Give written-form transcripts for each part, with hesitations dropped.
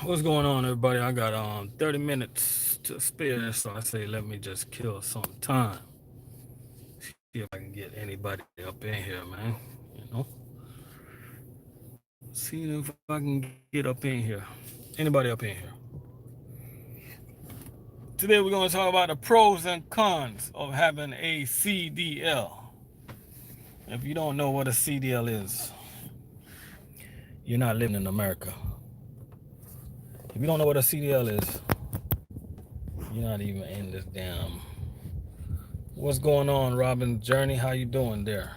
What's going on, everybody? I got 30 minutes to spare, so I say let me just kill some time. See if I can get anybody up in here, man. You know, seeing if I can get up in here. Anybody up in here? Today we're going to talk about the pros and cons of having a CDL. If you don't know what a CDL is, you're not living in America. If you don't know what a CDL is, you're not even in this damn. What's going on, Robin Journey? How you doing there?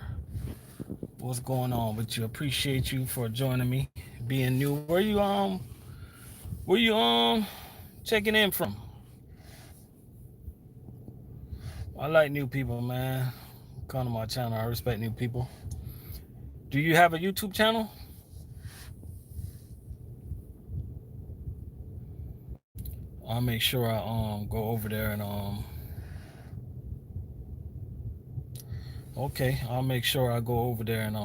What's going on with you? Appreciate you for joining me, being new. Where you checking in from? I like new people, man. Come to my channel. I respect new people. Do you have a YouTube channel? I'll make sure I go over there and okay, I'll make sure I go over there and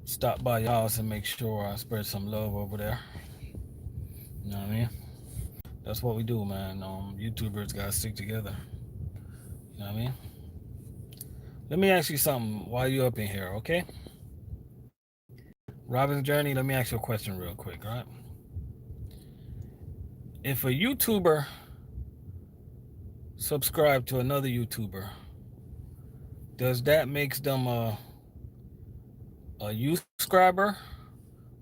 stop by your house and make sure I spread some love over there. You know what I mean? That's what we do, man. YouTubers gotta stick together. You know what I mean? Let me ask you something while you up in here, okay? Robin's Journey, let me ask you a question real quick, all right? If a YouTuber subscribe to another YouTuber, does that makes them a subscriber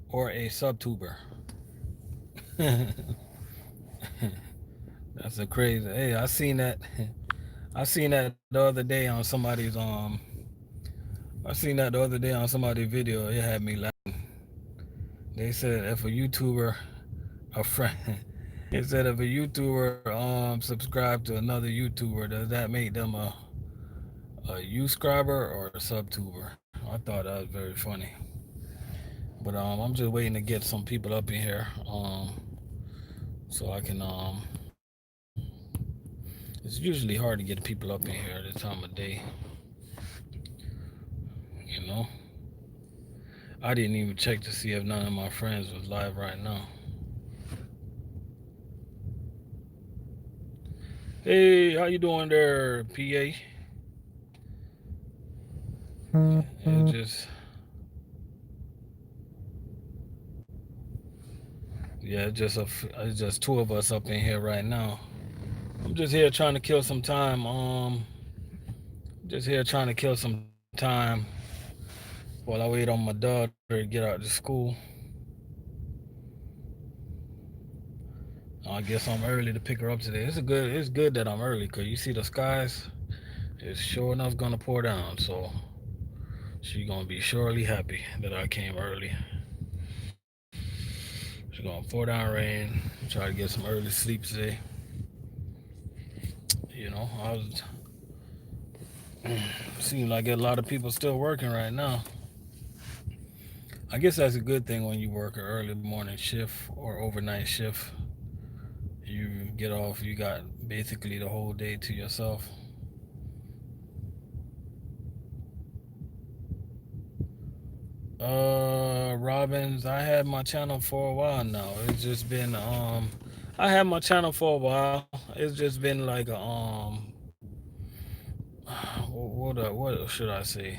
or a subtuber? That's a crazy. Hey, I seen that. I seen that the other day on somebody's I seen that the other day on somebody's video. It had me laughing. They said if a YouTuber, a friend, it said if a YouTuber subscribe to another YouTuber, does that make them a subscriber or a subtuber? I thought that was very funny. But I'm just waiting to get some people up in here so I can It's usually hard to get people up in here at this time of day. You know, I didn't even check to see if none of my friends was live right now. Hey, how you doing there, PA? It just yeah, it's just two of us up in here right now. I'm just here trying to kill some time. Just here trying to kill some time while I wait on my daughter to get out to school. I guess I'm early to pick her up today. It's good that I'm early because you see the skies. It's sure enough gonna pour down, so she's gonna be surely happy that I came early. She's gonna pour down rain. Try to get some early sleep today. You know, I was seems like a lot of people still working right now. I guess that's a good thing when you work an early morning shift or overnight shift. You get off, you got basically the whole day to yourself. Robbins, I had my channel for a while now. It's just been I had my channel for a while. It's just been like a what should I say?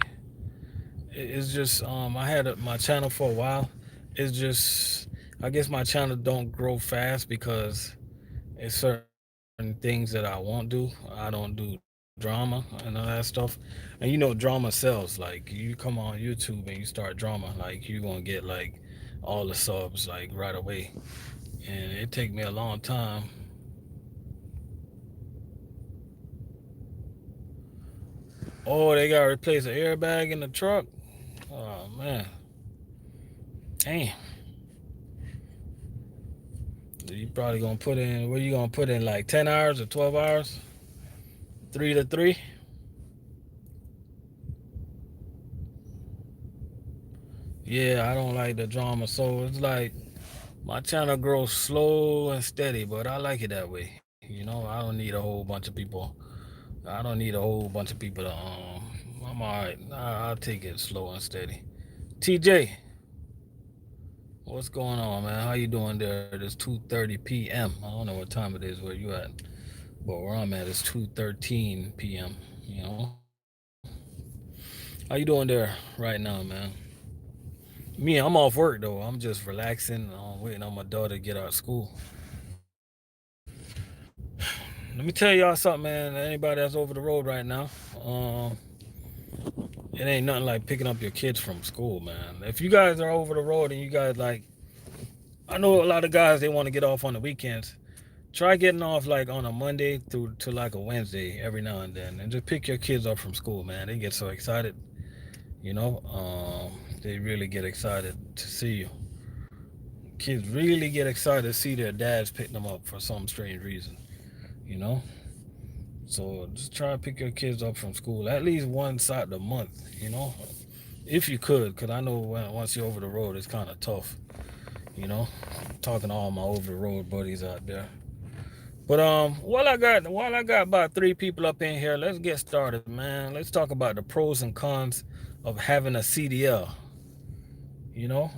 It's just I had my channel for a while. It's just I guess my channel don't grow fast because it's certain things that I won't do. I don't do drama and all that stuff. And you know drama sells. Like you come on YouTube and you start drama, like you're gonna get like all the subs like right away. And it take me a long time. Oh, they gotta replace an airbag in the truck. Oh man. Damn. You probably gonna put in what you gonna put in like 10 hours or 12 hours? 3 to 3? Yeah, I don't like the drama. So it's like my channel grows slow and steady, but I like it that way. You know, I don't need a whole bunch of people. I don't need a whole bunch of people to I'm alright. I'll take it slow and steady. TJ, What's going on, man? How you doing there? It's 2:30 p.m. I don't know what time it is where you at, but where I'm at is 2:13 p.m. You know, how you doing there right now, man? Me, I'm off work though. I'm just relaxing, waiting on my daughter to get out of school. Let me tell y'all something, man. Anybody that's over the road right now, it ain't nothing like picking up your kids from school, man. If you guys are over the road and you guys like, I know a lot of guys they want to get off on the weekends. Try getting off like on a Monday through to like a Wednesday every now and then, and just pick your kids up from school, man. They get so excited, you know. They really get excited to see you. Kids really get excited to see their dads picking them up for some strange reason, you know. So just try to pick your kids up from school at least once out the month, you know, if you could, because I know once you're over the road, it's kind of tough, you know. Talking to all my over the road buddies out there. But while I got about three people up in here, let's get started, man. Let's talk about the pros and cons of having a CDL. You know,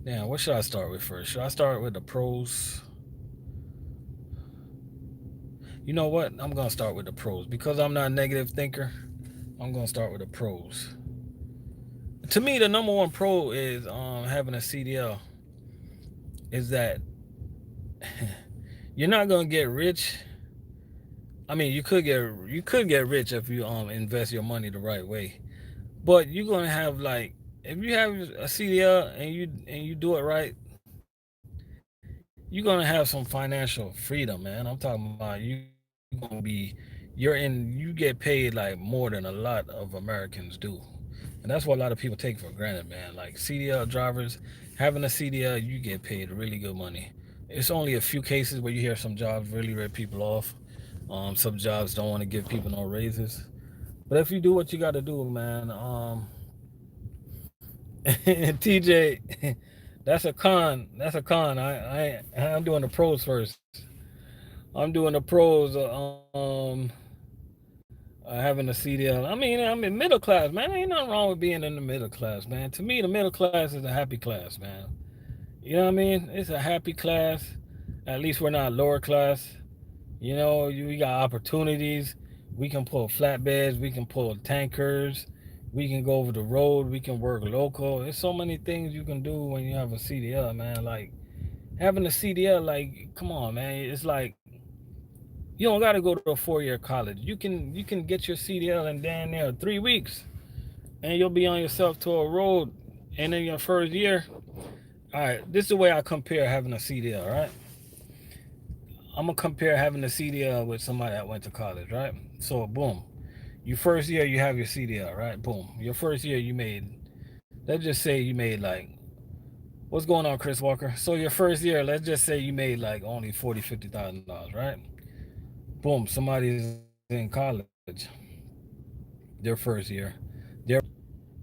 now what should I start with first? Should I start with the pros? You know what? I'm gonna start with the pros because I'm not a negative thinker. I'm gonna start with the pros. To me, the number one pro is having a CDL is that you're not gonna get rich. I mean, you could get rich if you invest your money the right way. But you're gonna have like if you have a CDL and you do it right, you're gonna have some financial freedom, man. I'm talking about you get paid like more than a lot of Americans do. And that's what a lot of people take for granted, man. Like CDL drivers, having a CDL, you get paid really good money. It's only a few cases where you hear some jobs really rip people off. Some jobs don't want to give people no raises. But if you do what you got to do, man, TJ, that's a con. That's a con. I'm doing the pros first. I'm doing the pros. Having a CDL. I'm in middle class, man. Ain't nothing wrong with being in the middle class, man. To me, the middle class is a happy class, man. You know what I mean? It's a happy class. At least we're not lower class. You know, we got opportunities. We can pull flatbeds. We can pull tankers. We can go over the road. We can work local. There's so many things you can do when you have a CDL, man. Like having a CDL, like, come on, man. It's like you don't got to go to a 4-year college. You can get your CDL in damn near 3 weeks, and you'll be on yourself to a road. And in your first year, all right. This is the way I compare having a CDL. Right? I'm gonna compare having a CDL with somebody that went to college. Right? So boom, your first year you have your CDL. Right? Boom. Your first year you made. Let's just say you made like. What's going on, Chris Walker? So your first year, let's just say you made like only $40,000, $50,000, right? Boom, somebody's in college, their first year.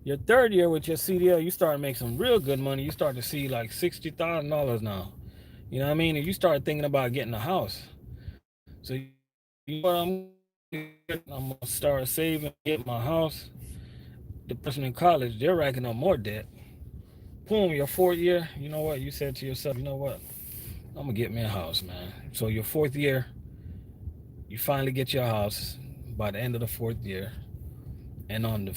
Your third year with your CDL, you start to make some real good money. You start to see like $60,000 now. You know what I mean? And you start thinking about getting a house. So you know what I'm gonna start saving, get my house. The person in college, they're racking up more debt. Boom, your fourth year, you know what? You said to yourself, you know what? I'm gonna get me a house, man. So your fourth year, you finally get your house by the end of the fourth year, and on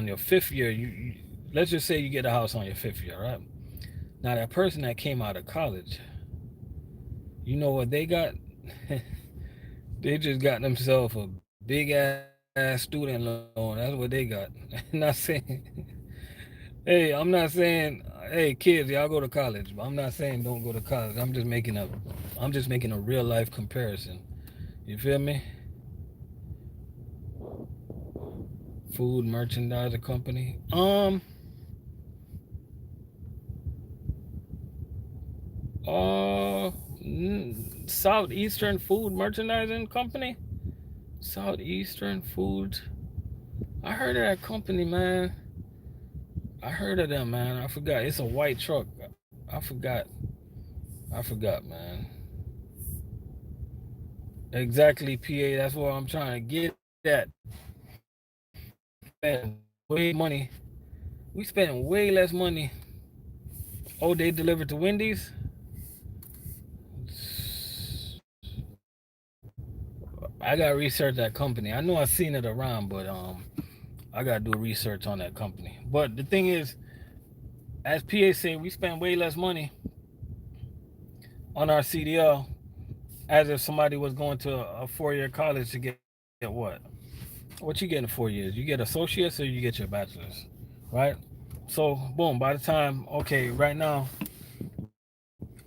your fifth year, you let's just say you get a house on your fifth year, right? Now that person that came out of college, you know what they got? They just got themselves a big ass student loan. That's what they got. Not saying, hey, I'm not saying, hey kids, y'all go to college. I'm not saying don't go to college. I'm just making a real life comparison. You feel me? Food merchandiser company. Uh, Southeastern Food Merchandising Company. Southeastern Food. I heard of that company, man. I heard of them, man. I forgot. It's a white truck. I forgot. I forgot, man. Exactly, PA. That's what I'm trying to get at. We spend way money. We spend way less money Oh, they delivered to Wendy's. I got to research that company. I know I've seen it around, but I got to do research on that company. But the thing is, as PA say, we spend way less money on our CDL as if somebody was going to a 4-year college to get what? What you get in 4 years? You get associates or you get your bachelor's, right? So boom. By the time, okay, right now,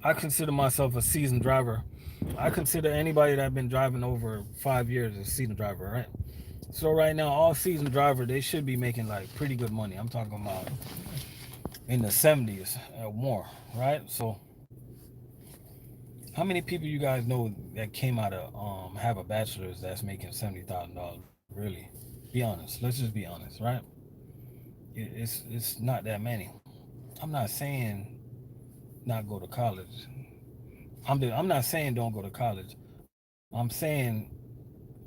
I consider myself a seasoned driver. I consider anybody that been driving over 5 years a seasoned driver, right? So right now, all seasoned driver they should be making like pretty good money. I'm talking about in the 70s or more, right? So how many people you guys know that came out of have a bachelor's that's making $70,000? Really, be honest. Let's just be honest, right? It's not that many. I'm not saying not go to college. I'm not saying don't go to college. I'm saying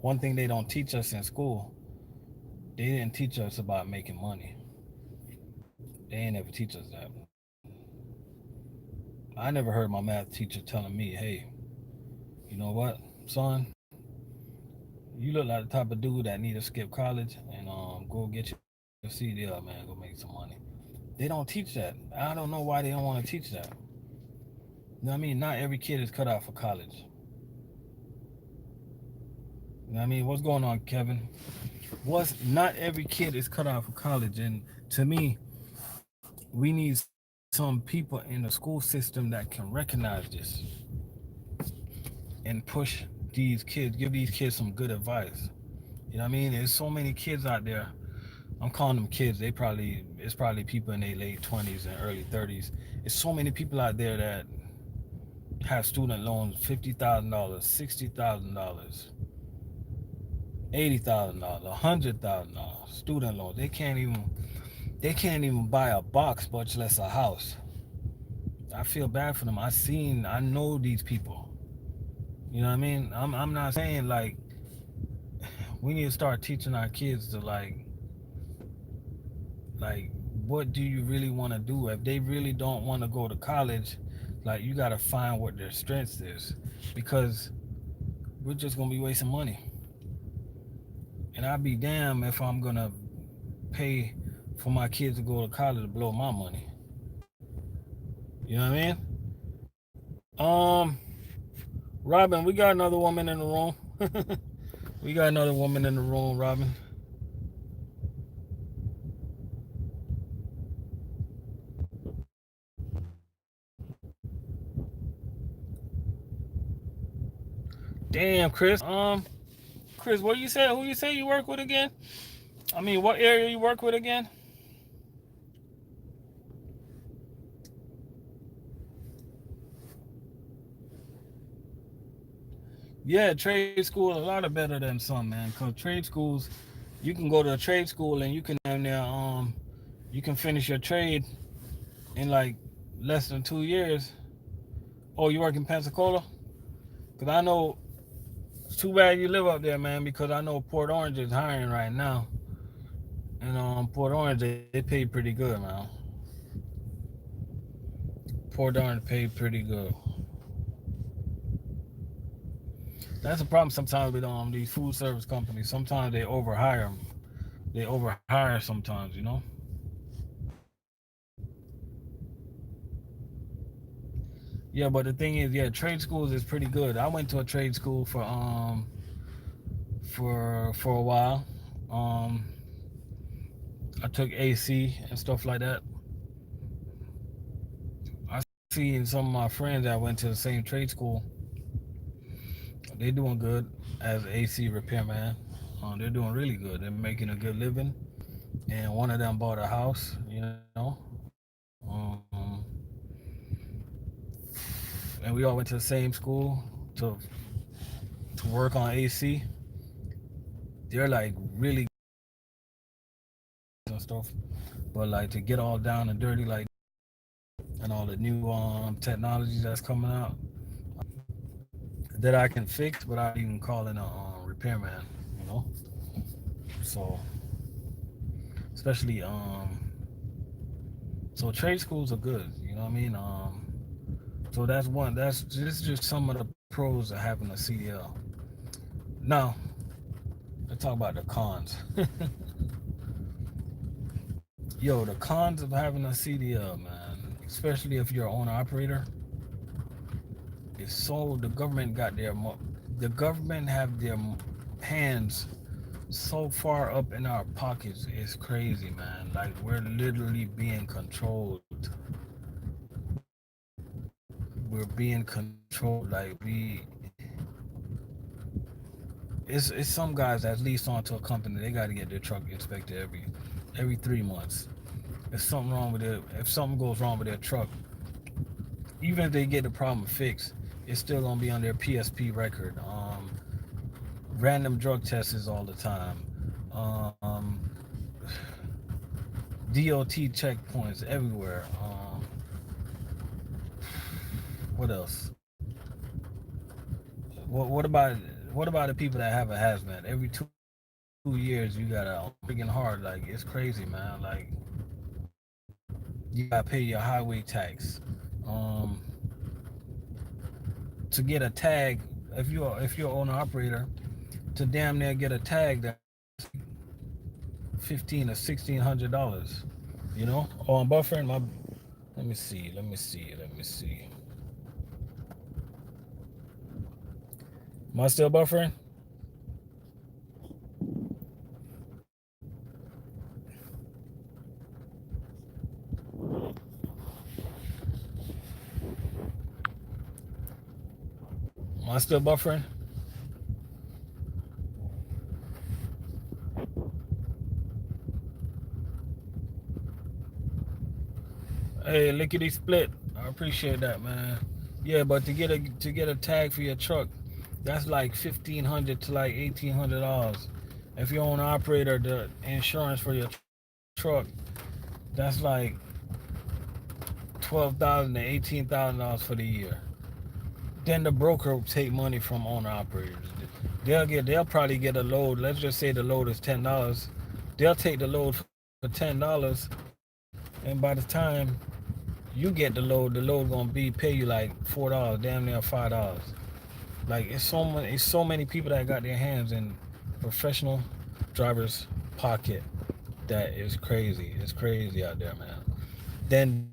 one thing they don't teach us in school, they didn't teach us about making money. They ain't never teach us that. I never heard my math teacher telling me, hey, you know what, son, you look like the type of dude that need to skip college and go get your CDL, man, go make some money. They don't teach that. I don't know why they don't want to teach that. You know what I mean? Not every kid is cut out for college. You know what I mean? What's going on, Kevin? What's Not every kid is cut out for college, and to me, we need some people in the school system that can recognize this and push these kids, give these kids some good advice. You know what I mean? There's so many kids out there. I'm calling them kids. It's probably people in their late 20s and early 30s. It's so many people out there that have student loans, $50,000, $60,000, $80,000, $100,000 student loans. They can't even buy a box, much less a house. I feel bad for them. I know these people. You know what I mean? I'm not saying like we need to start teaching our kids to like what do you really want to do? If they really don't want to go to college, like you got to find what their strengths is, because we're just gonna be wasting money. And I'd be damn if I'm gonna pay for my kids to go to college to blow my money. You know what I mean? Robin, we got another woman in the room. We got another woman in the room, Robin. Damn, Chris. Chris, what you said? Who you say you work with again? I mean, what area you work with again? Yeah, trade school a lot of better than some, man. Cause trade schools, you can go to a trade school and you can you can finish your trade in like less than 2 years. Oh, you work in Pensacola? Cause I know it's too bad you live up there, man. Because I know Port Orange is hiring right now, and Port Orange they pay pretty good, man. Port Orange pay pretty good. That's a problem sometimes with these food service companies. Sometimes they overhire them. They overhire sometimes, you know. Yeah, but the thing is, yeah, trade schools is pretty good. I went to a trade school for a while. Um, I took AC and stuff like that. I seen some of my friends that went to the same trade school. They doing good as AC repairman. They're doing really good. They're making a good living. And one of them bought a house. You know. Um, and we all went to the same school to to work on AC. They're like really and stuff, but like to get all down and dirty like and all the new technologies that's coming out that I can fix without even calling a repairman, you know. So especially So trade schools are good. You know what I mean? So that's one. That's just some of the pros of having a CDL. Now let's talk about the cons. Yo, the cons of having a CDL, man, especially if you're an owner operator, is so the government have their hands so far up in our pockets. It's crazy, man. Like we're literally being controlled. We're being controlled. Like it's some guys that lease onto a company. They got to get their truck inspected every 3 months. If something wrong with it, if something goes wrong with their truck, even if they get the problem fixed, it's still gonna be on their PSP record. Random drug tests all the time. Um, DOT checkpoints everywhere. What else? What about the people that have a hazmat? Every 2 years you gotta freaking hard. Like it's crazy, man. Like you gotta pay your highway tax. Um, to get a tag, if you're an owner operator, to damn near get a tag that's like $1,500 or $1,600. You know? Oh, I'm buffering my. Let me see. Am I still buffering? Am I still buffering? Hey, lickety split. I appreciate that, man. Yeah, but to get a tag for your truck, that's like $1,500 to like $1,800. If you own an operator, the insurance for your truck, that's like $12,000 to $18,000 for the year. Then the broker will take money from owner operators. They'll probably get a load. Let's just say the load is $10. They'll take the load for $10, and by the time you get the load gonna pay you like $4, damn near $5. Like it's so many people that got their hands in professional drivers' pocket. That is crazy. It's crazy out there, man. Then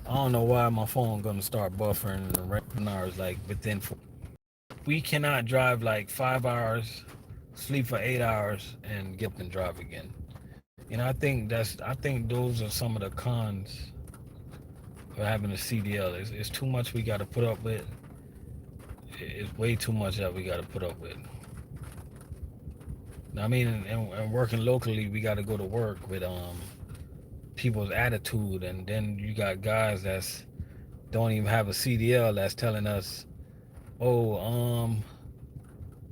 I don't know why my phone gonna start buffering and hours like within 4. We cannot drive like 5 hours, sleep for 8 hours, and get up and drive again. You know, I think those are some of the cons of having a CDL. It's too much we got to put up with. It's way too much that we got to put up with. I mean, and working locally, we got to go to work with people's attitude, and then you got guys that's don't even have a CDL that's telling us, oh,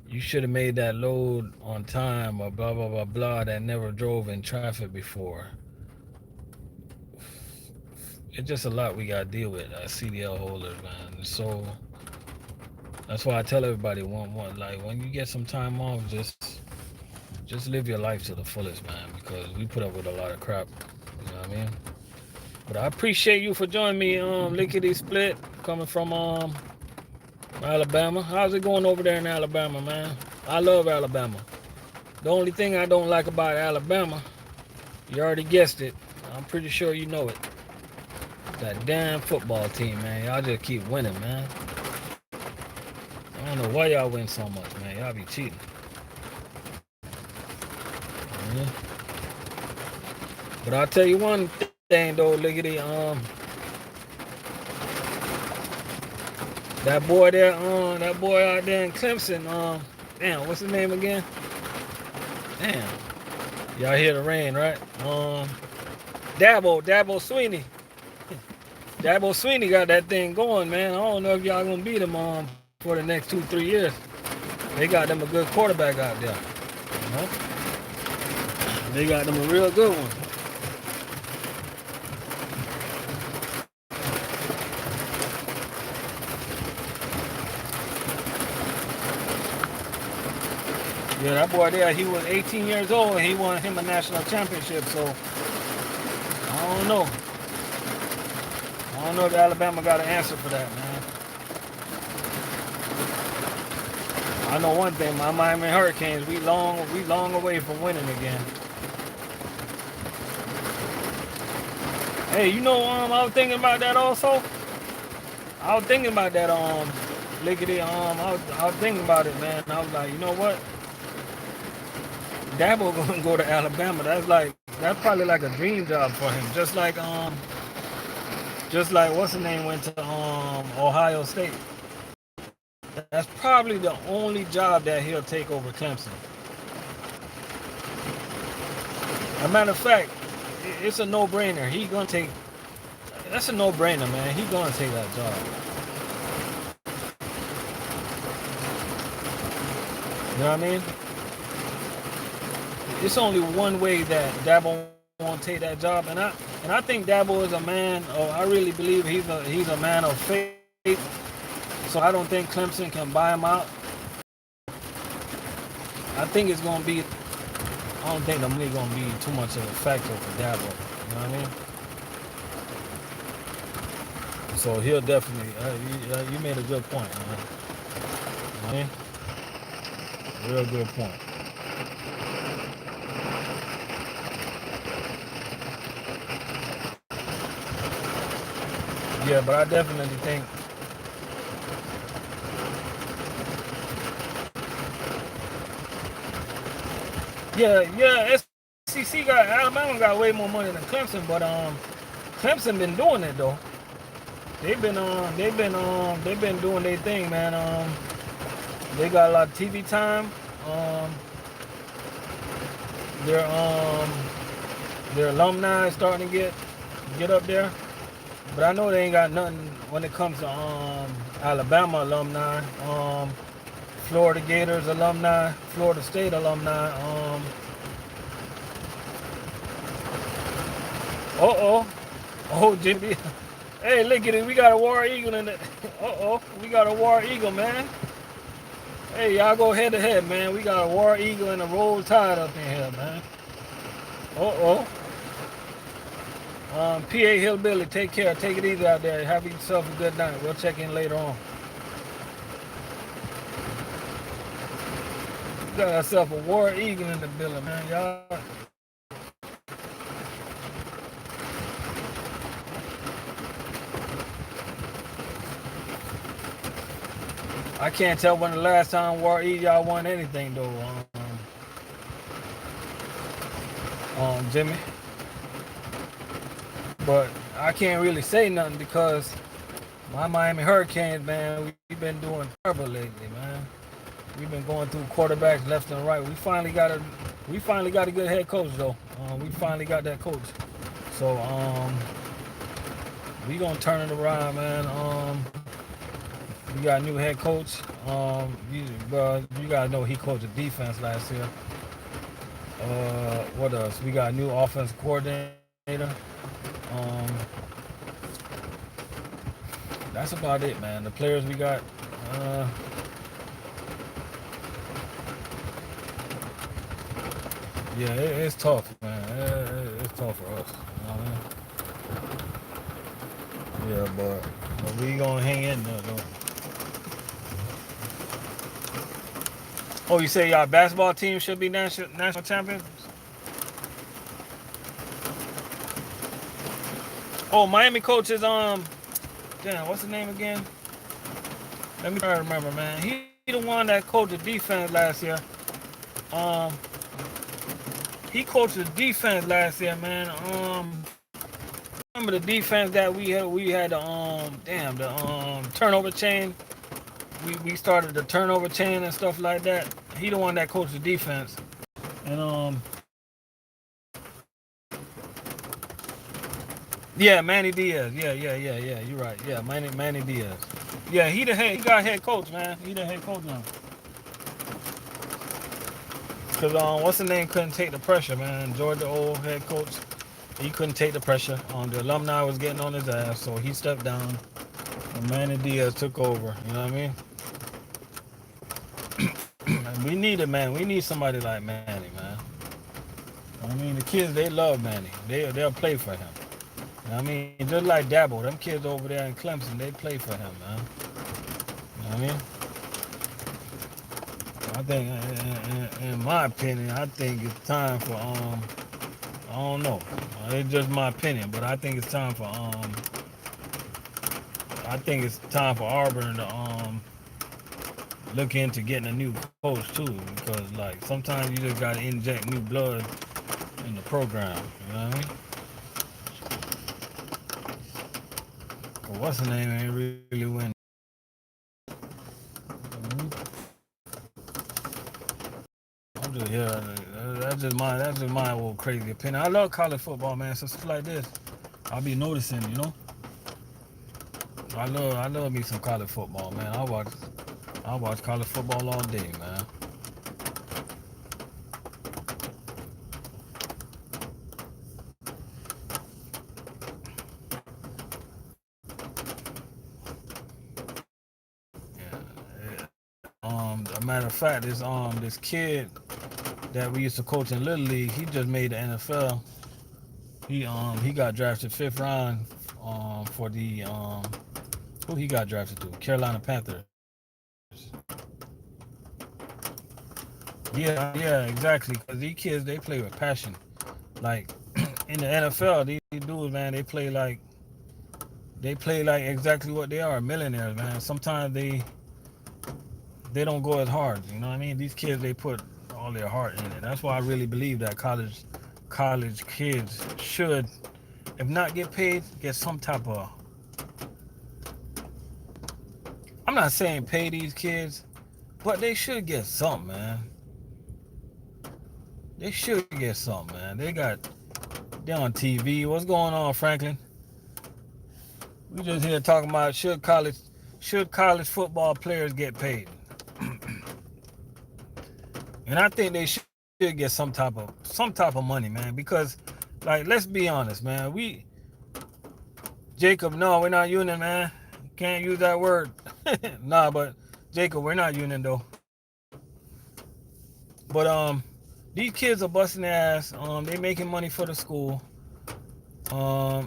you should have made that load on time, or blah blah blah blah, that never drove in traffic before. It's just a lot we gotta deal with as CDL holders, man. So that's why I tell everybody, like when you get some time off, just live your life to the fullest, man, because we put up with a lot of crap. You know what I mean? But I appreciate you for joining me, Lickety Split, coming from Alabama. How's it going over there in Alabama, man? I love Alabama. The only thing I don't like about Alabama, you already guessed it. I'm pretty sure you know it. That damn football team, man. Y'all just keep winning, man. I don't know why y'all win so much, man. Y'all be cheating. Yeah. But I'll tell you one thing though, Lickety, that boy out there in Clemson, damn, what's his name again? Damn. Y'all hear the rain, right? Dabo Sweeney. Dabo Sweeney got that thing going, man. I don't know if y'all gonna beat him for the next 2-3 years. They got them a good quarterback out there. You know? They got them a real good one. Yeah, that boy there, he was 18 years old and he won him a national championship, so I don't know. don't know if Alabama got an answer for that, man. I know one thing, my Miami Hurricanes, we long away from winning again. Hey, you know, I was thinking about that also. I was thinking about that, Lickety, I was thinking about it, man. I was like, you know what? Dabo gonna go to Alabama. That's probably like a dream job for him. Just like what's his name went to Ohio State. That's probably the only job that he'll take over Clemson. As a matter of fact, it's a no-brainer. That's a no-brainer, man. He's gonna take that job. You know what I mean? It's only one way that Dabo won't take that job, and I think Dabo is a man. I really believe he's a man of faith. So I don't think Clemson can buy him out. I think it's gonna be. I don't think the money gonna be too much of a factor for Dabo. You know what I mean? So he'll definitely. You made a good point, man. You know what I mean? Real good point. Yeah, but I definitely think. Yeah. SEC Alabama got way more money than Clemson, but Clemson been doing it though. They've been doing their thing, man. They got a lot of TV time. Their alumni is starting to get up there. But I know they ain't got nothing when it comes to Alabama alumni, Florida Gators alumni, Florida State alumni. Oh, Jimmy. Hey, look at it. We got a War Eagle in it. We got a War Eagle, man. Hey, y'all go head to head, man. We got a War Eagle and a Roll Tide up in here, man. PA Hillbilly, take care. Take it easy out there. Have yourself a good night. We'll check in later on. We got ourselves a War Eagle in the building, man. Y'all. I can't tell when the last time War Eagle y'all won anything though. Jimmy. But I can't really say nothing because my Miami Hurricanes, man, we've been doing terrible lately, man. We've been going through quarterbacks left and right. We finally got a good head coach though. We finally got that coach. So we gonna turn it around, man. We got a new head coach. You gotta know he coached the defense last year. What else? We got a new offensive coordinator. That's about it, man. The players we got. Yeah, it's tough, man. It's tough for us. You know what I mean? Yeah, but we gonna hang in there, though. Oh, you say y'all basketball team should be national champions? Oh, Miami coach is damn, what's his name again? Let me try to remember, man. He the one that coached the defense last year. He coached the defense last year, man. Remember the defense that we had? We had the turnover chain. We started the turnover chain and stuff like that. He the one that coached the defense, and yeah, Manny Diaz. Yeah. You're right. Yeah, Manny Diaz. Yeah, he got head coach, man. He the head coach now. Cause what's the name couldn't take the pressure, man. Georgia old head coach, he couldn't take the pressure. The alumni was getting on his ass, so he stepped down. And Manny Diaz took over. You know what I mean? We need it, man. We need somebody like Manny, man. I mean, the kids, they love Manny. They'll play for him. I mean, just like Dabo, them kids over there in Clemson, they play for him, man. You know what I mean? I think, in my opinion, I think it's time for I don't know. It's just my opinion, but I think it's time for I think it's time for Auburn to look into getting a new coach too, because like sometimes you just gotta inject new blood in the program. You know what I mean? But what's the name ain't really winning. I'm just yeah. That's just my old crazy opinion. I love college football, man. So stuff like this, I'll be noticing. I love me some college football, man. I watch college football all day, man. A matter of fact, this kid that we used to coach in Little League, he just made the NFL. He got drafted fifth round for the who he got drafted to? Carolina Panthers. Yeah, exactly. Because these kids they play with passion. Like in the NFL, these dudes, man, they play like exactly what they are, millionaires, man. Sometimes they don't go as hard. You know what I mean? These kids they put all their heart in it. That's why I really believe that college kids should, if not get paid, get some type of. I'm not saying pay these kids, but they should get something, man. They should get something, man. They on TV. What's going on, Franklin? We just here talking about should college football players get paid, and I think they should get some type of money, man. Because, like, let's be honest, man. Jacob, no, we're not union, man. Can't use that word. Nah, but Jacob, we're not union though. But these kids are busting their ass. They making money for the school. Um,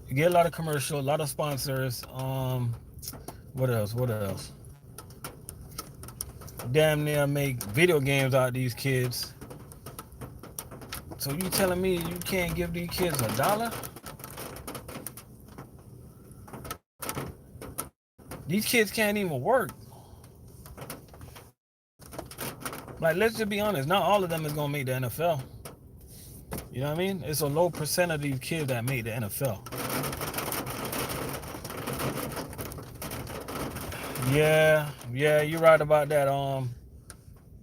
you get a lot of commercial, a lot of sponsors. What else? What else? Damn near make video games out of these kids. So you telling me you can't give these kids $1? These kids can't even work. Like, let's just be honest. Not all of them is gonna make the NFL. You know what I mean? It's a low percent of these kids that make the NFL. Yeah, you're right about that.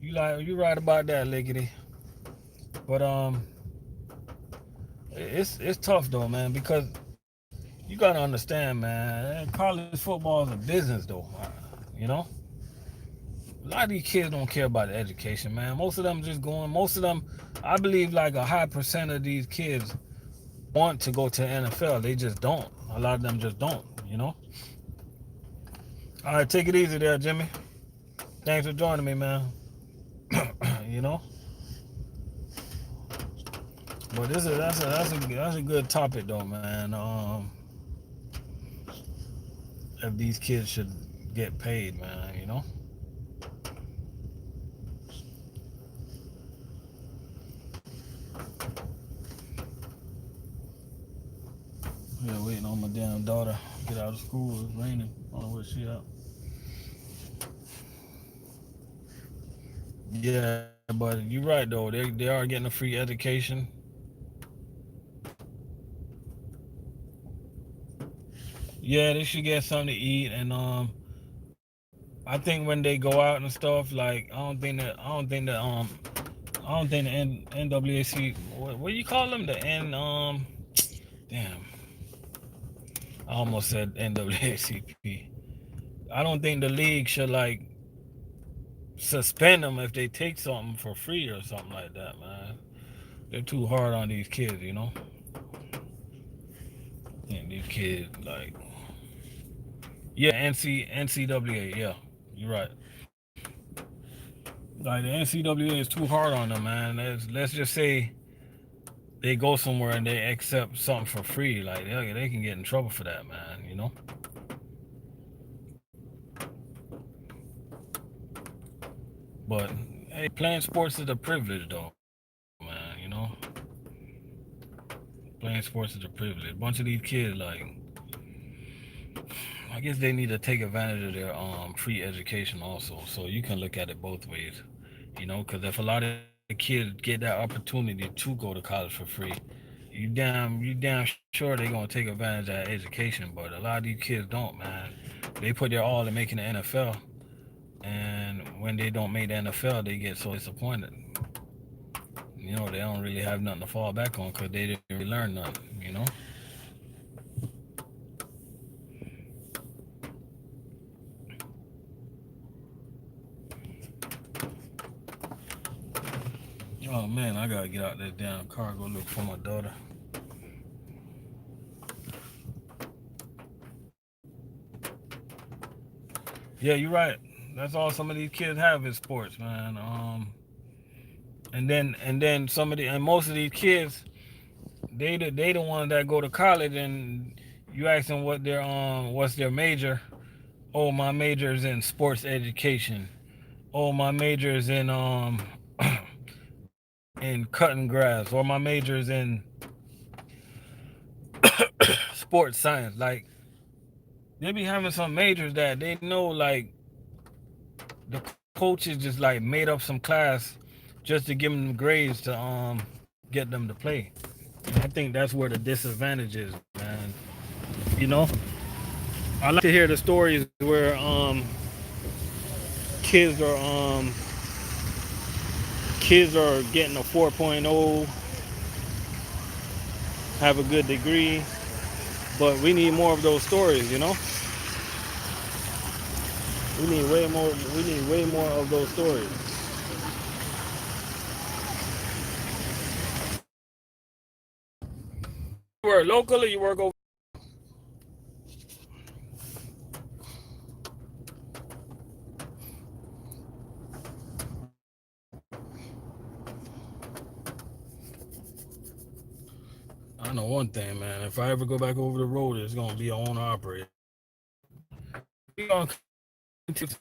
You right about that, Liggity. But it's tough though, man, because you gotta understand, man. College football is a business, though. You know, a lot of these kids don't care about the education, man. Most of them just going. Most of them, I believe, like a high percent of these kids want to go to the NFL. They just don't. A lot of them just don't. You know. All right, take it easy there, Jimmy. Thanks for joining me, man. you know. But that's a good topic though, man. If these kids should get paid, man. Yeah, waiting on my damn daughter get out of school. It's raining. I don't know where she at. Yeah, but you're right though. They are getting a free education. Yeah, they should get something to eat, and I think when they go out and stuff, like I don't think the NWAC, what do you call them? The N damn, I almost said NAACP. I don't think the league should like suspend them if they take something for free or something like that, man. They're too hard on these kids. I think these kids like yeah, NCAA, yeah, you're right. Like the NCAA is too hard on them, man. Let's just say they go somewhere and they accept something for free, like they can get in trouble for that, man. But hey, playing sports is a privilege, though, man. Playing sports is a privilege. A bunch of these kids, like, I guess they need to take advantage of their free education also. So you can look at it both ways, because if a lot of kids get that opportunity to go to college for free, you damn sure they're gonna take advantage of that education. But a lot of these kids don't, man. They put their all in making the NFL, and when they don't make the NFL, they get so disappointed. They don't really have nothing to fall back on because they didn't really learn nothing. Oh man, I gotta get out this damn car, go look for my daughter. Yeah, you're right. That's all some of these kids have is sports, man. And then most of these kids, they the ones that go to college, and you ask them what's their major. Oh, my major is in sports education. Oh, my major is in cutting grass, or my major is in sports science. Like, they be having some majors that they know, like, the coaches just like made up some class just to give them grades to get them to play. And I think that's where the disadvantage is, man. You know, I like to hear the stories where kids are um kids are getting a 4.0, have a good degree, but we need more of those stories. We need way more of those stories. You work local or you work over? I know one thing, man. If I ever go back over the road, it's gonna be on operator. We gonna continue